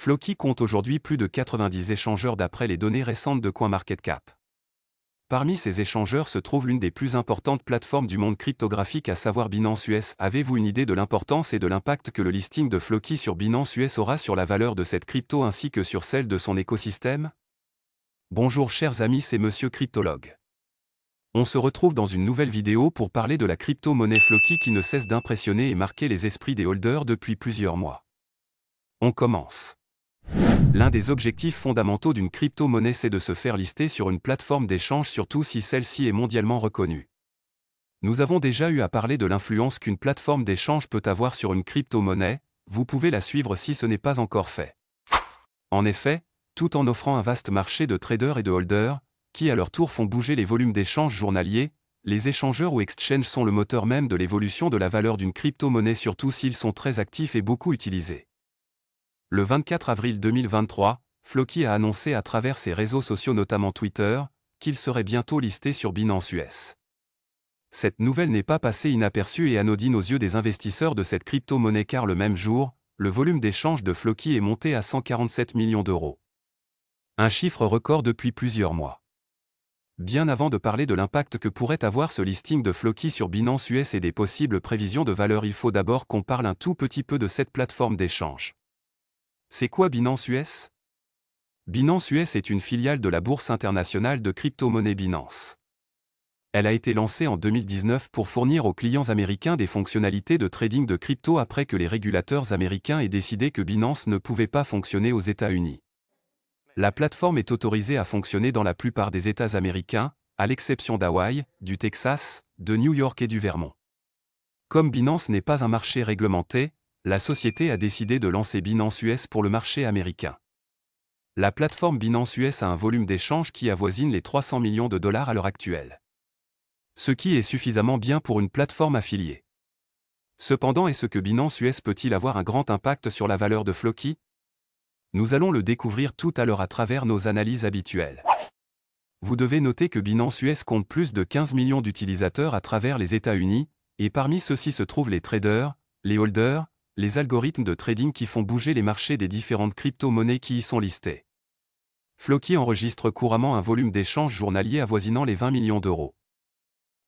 Floki compte aujourd'hui plus de 90 échangeurs d'après les données récentes de CoinMarketCap. Parmi ces échangeurs se trouve l'une des plus importantes plateformes du monde cryptographique, à savoir Binance US. Avez-vous une idée de l'importance et de l'impact que le listing de Floki sur Binance US aura sur la valeur de cette crypto ainsi que sur celle de son écosystème? Bonjour chers amis, c'est Monsieur Cryptologue. On se retrouve dans une nouvelle vidéo pour parler de la crypto-monnaie Floki qui ne cesse d'impressionner et marquer les esprits des holders depuis plusieurs mois. On commence. L'un des objectifs fondamentaux d'une crypto-monnaie, c'est de se faire lister sur une plateforme d'échange, surtout si celle-ci est mondialement reconnue. Nous avons déjà eu à parler de l'influence qu'une plateforme d'échange peut avoir sur une crypto-monnaie, vous pouvez la suivre si ce n'est pas encore fait. En effet, tout en offrant un vaste marché de traders et de holders, qui à leur tour font bouger les volumes d'échanges journaliers, les échangeurs ou exchanges sont le moteur même de l'évolution de la valeur d'une crypto-monnaie, surtout s'ils sont très actifs et beaucoup utilisés. Le 24 avril 2023, Floki a annoncé à travers ses réseaux sociaux, notamment Twitter, qu'il serait bientôt listé sur Binance US. Cette nouvelle n'est pas passée inaperçue et anodine aux yeux des investisseurs de cette crypto-monnaie, car le même jour, le volume d'échange de Floki est monté à 147 millions d'euros. Un chiffre record depuis plusieurs mois. Bien avant de parler de l'impact que pourrait avoir ce listing de Floki sur Binance US et des possibles prévisions de valeur, il faut d'abord qu'on parle un tout petit peu de cette plateforme d'échange. C'est quoi Binance US? Binance US est une filiale de la bourse internationale de crypto-monnaie Binance. Elle a été lancée en 2019 pour fournir aux clients américains des fonctionnalités de trading de crypto après que les régulateurs américains aient décidé que Binance ne pouvait pas fonctionner aux États-Unis. La plateforme est autorisée à fonctionner dans la plupart des États américains, à l'exception d'Hawaï, du Texas, de New York et du Vermont. Comme Binance n'est pas un marché réglementé, la société a décidé de lancer Binance US pour le marché américain. La plateforme Binance US a un volume d'échange qui avoisine les 300 millions de dollars à l'heure actuelle. Ce qui est suffisamment bien pour une plateforme affiliée. Cependant, est-ce que Binance US peut-il avoir un grand impact sur la valeur de Floki? Nous allons le découvrir tout à l'heure à travers nos analyses habituelles. Vous devez noter que Binance US compte plus de 15 millions d'utilisateurs à travers les États-Unis, et parmi ceux-ci se trouvent les traders, les holders, les algorithmes de trading qui font bouger les marchés des différentes crypto-monnaies qui y sont listées. Floki enregistre couramment un volume d'échange journalier avoisinant les 20 millions d'euros.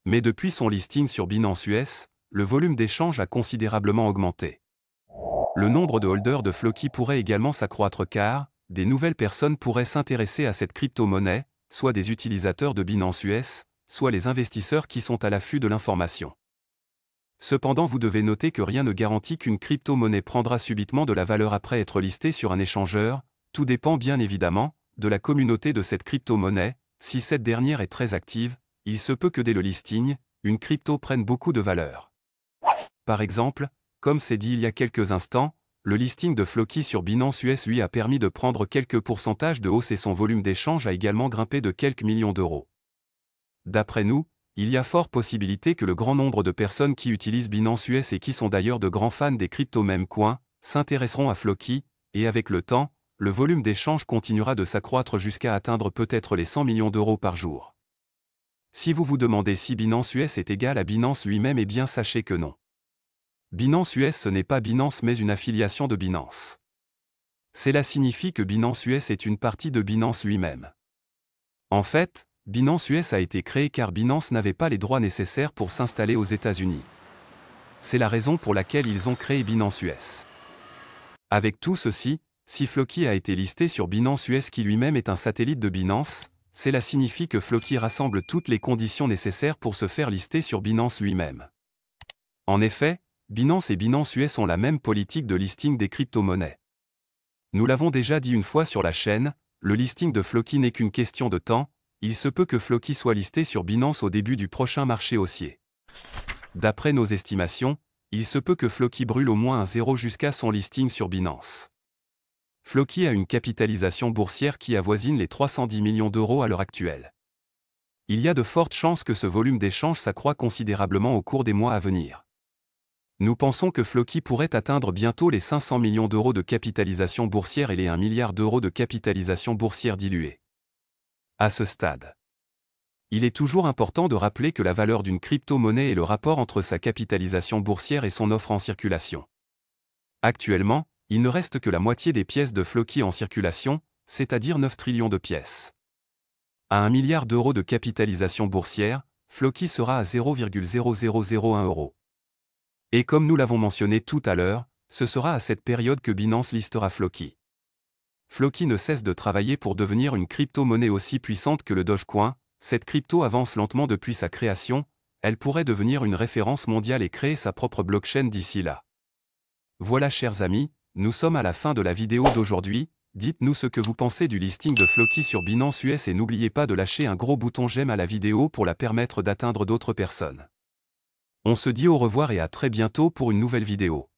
Mais depuis son listing sur Binance US, le volume d'échange a considérablement augmenté. Le nombre de holders de Floki pourrait également s'accroître car des nouvelles personnes pourraient s'intéresser à cette crypto-monnaie, soit des utilisateurs de Binance US, soit les investisseurs qui sont à l'affût de l'information. Cependant, vous devez noter que rien ne garantit qu'une crypto-monnaie prendra subitement de la valeur après être listée sur un échangeur, tout dépend bien évidemment de la communauté de cette crypto-monnaie. Si cette dernière est très active, il se peut que dès le listing, une crypto prenne beaucoup de valeur. Par exemple, comme c'est dit il y a quelques instants, le listing de Floki sur Binance US lui a permis de prendre quelques pourcentages de hausse et son volume d'échange a également grimpé de quelques millions d'euros. D'après nous, il y a fort possibilité que le grand nombre de personnes qui utilisent Binance US et qui sont d'ailleurs de grands fans des cryptos meme coins, s'intéresseront à Floki, et avec le temps, le volume d'échange continuera de s'accroître jusqu'à atteindre peut-être les 100 millions d'euros par jour. Si vous vous demandez si Binance US est égal à Binance lui-même, eh bien sachez que non. Binance US, ce n'est pas Binance mais une affiliation de Binance. Cela signifie que Binance US est une partie de Binance lui-même. En fait, Binance US a été créé car Binance n'avait pas les droits nécessaires pour s'installer aux États-Unis. C'est la raison pour laquelle ils ont créé Binance US. Avec tout ceci, si Floki a été listé sur Binance US qui lui-même est un satellite de Binance, cela signifie que Floki rassemble toutes les conditions nécessaires pour se faire lister sur Binance lui-même. En effet, Binance et Binance US ont la même politique de listing des crypto-monnaies. Nous l'avons déjà dit une fois sur la chaîne, le listing de Floki n'est qu'une question de temps. Il se peut que Floki soit listé sur Binance au début du prochain marché haussier. D'après nos estimations, il se peut que Floki brûle au moins un zéro jusqu'à son listing sur Binance. Floki a une capitalisation boursière qui avoisine les 310 millions d'euros à l'heure actuelle. Il y a de fortes chances que ce volume d'échange s'accroît considérablement au cours des mois à venir. Nous pensons que Floki pourrait atteindre bientôt les 500 millions d'euros de capitalisation boursière et les 1 milliard d'euros de capitalisation boursière diluée. À ce stade, il est toujours important de rappeler que la valeur d'une crypto-monnaie est le rapport entre sa capitalisation boursière et son offre en circulation. Actuellement, Il ne reste que la moitié des pièces de Floki en circulation, c'est-à-dire 9 trillions de pièces. À 1 milliard d'euros de capitalisation boursière, Floki sera à 0,0001 €. Et comme nous l'avons mentionné tout à l'heure, ce sera à cette période que Binance listera Floki. Floki ne cesse de travailler pour devenir une crypto-monnaie aussi puissante que le Dogecoin. Cette crypto avance lentement depuis sa création, elle pourrait devenir une référence mondiale et créer sa propre blockchain d'ici là. Voilà chers amis, nous sommes à la fin de la vidéo d'aujourd'hui, dites-nous ce que vous pensez du listing de Floki sur Binance US et n'oubliez pas de lâcher un gros bouton j'aime à la vidéo pour la permettre d'atteindre d'autres personnes. On se dit au revoir et à très bientôt pour une nouvelle vidéo.